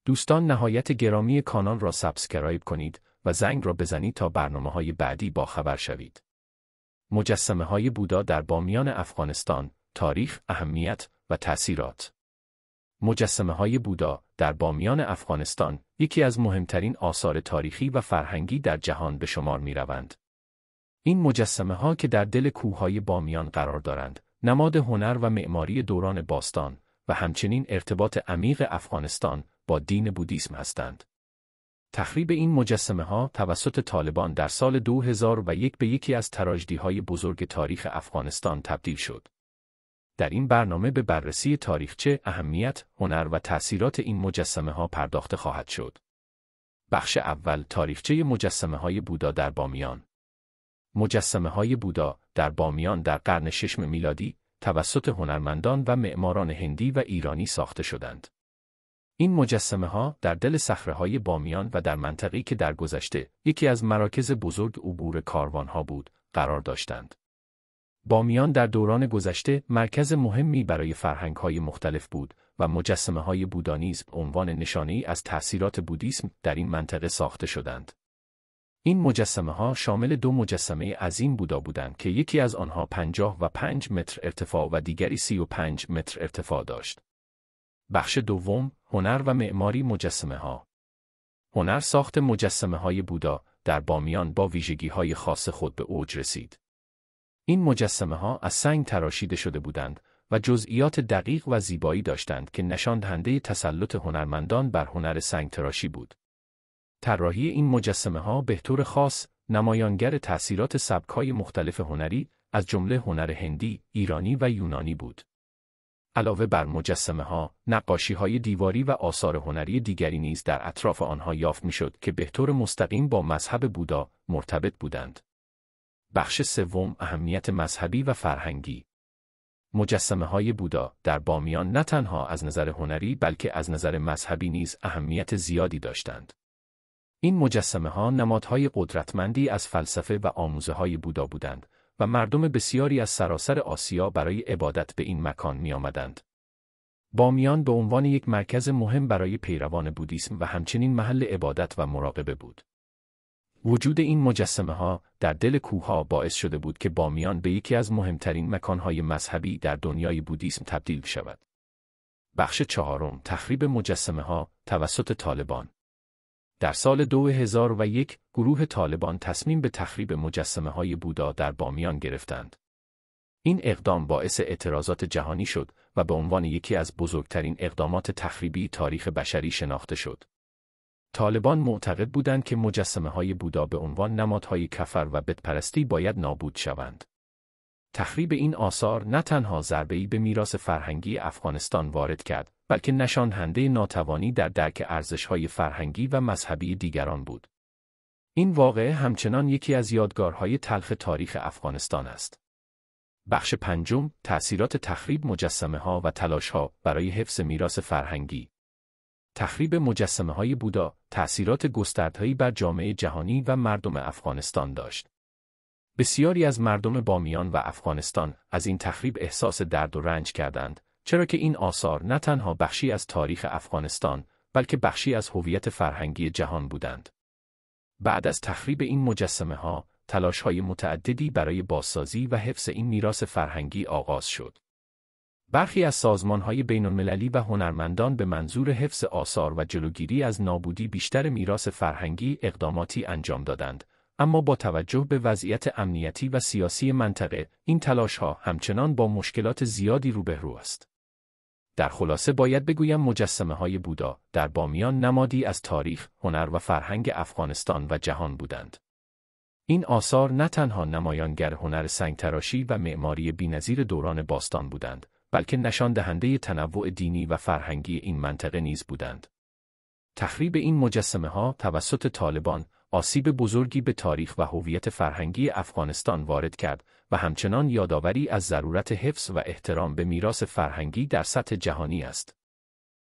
دوستان نهایت گرامی کانال را سابسکرایب کنید و زنگ را بزنید تا برنامه‌های بعدی باخبر شوید. مجسمه‌های بودا در بامیان افغانستان، تاریخ، اهمیت و تأثیرات. مجسمه‌های بودا در بامیان افغانستان یکی از مهمترین آثار تاریخی و فرهنگی در جهان به شمار می‌روند. این مجسمه‌ها که در دل کوه‌های بامیان قرار دارند، نماد هنر و معماری دوران باستان و همچنین ارتباط عمیق افغانستان با دین بودیسم هستند. تخریب این مجسمه‌ها توسط طالبان در سال 2001 به یکی از تراژدی‌های بزرگ تاریخ افغانستان تبدیل شد. در این برنامه به بررسی تاریخچه، اهمیت، هنر و تأثیرات این مجسمه‌ها پرداخته خواهد شد. بخش اول، تاریخچه مجسمه‌های بودا در بامیان. مجسمه‌های بودا در بامیان در قرن 6 میلادی توسط هنرمندان و معماران هندی و ایرانی ساخته شدند. این مجسمه‌ها در دل صخره‌های بامیان و در منطقه‌ای که در گذشته یکی از مراکز بزرگ عبور کاروان‌ها بود، قرار داشتند. بامیان در دوران گذشته مرکز مهمی برای فرهنگ‌های مختلف بود و مجسمه‌های بودا نیز به عنوان نشانه‌ای از تأثیرات بودیسم در این منطقه ساخته شدند. این مجسمه‌ها شامل 2 مجسمه عظیم بودا بودند که یکی از آنها 55 متر ارتفاع و دیگری 35 متر ارتفاع داشت. بخش دوم، هنر و معماری مجسمه‌ها. هنر ساخت مجسمه‌های بودا در بامیان با ویژگی‌های خاص خود به اوج رسید. این مجسمه‌ها از سنگ تراشیده شده بودند و جزئیات دقیق و زیبایی داشتند که نشان دهنده تسلط هنرمندان بر هنر سنگ تراشی بود. طراحی این مجسمه‌ها به طور خاص نمایانگر تأثیرات سبک‌های مختلف هنری از جمله هنر هندی، ایرانی و یونانی بود. علاوه بر مجسمه‌ها، نقاشی‌های دیواری و آثار هنری دیگری نیز در اطراف آنها یافت می‌شد که به طور مستقیم با مذهب بودا مرتبط بودند. بخش سوم، اهمیت مذهبی و فرهنگی. مجسمه‌های بودا در بامیان نه تنها از نظر هنری بلکه از نظر مذهبی نیز اهمیت زیادی داشتند. این مجسمه‌ها نمادهای قدرتمندی از فلسفه و آموزه‌های بودا بودند و مردم بسیاری از سراسر آسیا برای عبادت به این مکان می‌آمدند. بامیان به عنوان یک مرکز مهم برای پیروان بودیسم و همچنین محل عبادت و مراقبه بود. وجود این مجسمه‌ها در دل کوه‌ها باعث شده بود که بامیان به یکی از مهمترین مکان‌های مذهبی در دنیای بودیسم تبدیل شود. بخش چهارم، تخریب مجسمه‌ها توسط طالبان. در سال 2001 گروه طالبان تصمیم به تخریب مجسمه‌های بودا در بامیان گرفتند. این اقدام باعث اعتراضات جهانی شد و به عنوان یکی از بزرگترین اقدامات تخریبی تاریخ بشری شناخته شد. طالبان معتقد بودند که مجسمه‌های بودا به عنوان نمادهای کفر و بتپرستی باید نابود شوند. تخریب این آثار نه تنها ضربه‌ای به میراث فرهنگی افغانستان وارد کرد، بلکه نشان دهنده ناتوانی در درک ارزش‌های فرهنگی و مذهبی دیگران بود. این واقعه همچنان یکی از یادگارهای تلخ تاریخ افغانستان است. بخش پنجم، تأثیرات تخریب مجسمه‌ها و تلاش‌ها برای حفظ میراث فرهنگی. تخریب مجسمه‌های بودا تأثیرات گسترده‌ای بر جامعه جهانی و مردم افغانستان داشت. بسیاری از مردم بامیان و افغانستان از این تخریب احساس درد و رنج کردند، چرا که این آثار نه تنها بخشی از تاریخ افغانستان، بلکه بخشی از هویت فرهنگی جهان بودند. بعد از تخریب این مجسمه‌ها، تلاش‌های متعددی برای بازسازی و حفظ این میراث فرهنگی آغاز شد. برخی از سازمان‌های بین‌المللی و هنرمندان به منظور حفظ آثار و جلوگیری از نابودی بیشتر میراث فرهنگی اقداماتی انجام دادند، اما با توجه به وضعیت امنیتی و سیاسی منطقه، این تلاش‌ها همچنان با مشکلات زیادی روبرو است. در خلاصه باید بگویم مجسمه‌های بودا در بامیان نمادی از تاریخ، هنر و فرهنگ افغانستان و جهان بودند. این آثار نه تنها نمایانگر هنر سنگ‌تراشی و معماری بی‌نظیر دوران باستان بودند، بلکه نشان دهنده تنوع دینی و فرهنگی این منطقه نیز بودند. تخریب این مجسمه‌ها توسط طالبان آسیب بزرگی به تاریخ و هویت فرهنگی افغانستان وارد کرد و همچنان یادآوری از ضرورت حفظ و احترام به میراث فرهنگی در سطح جهانی است.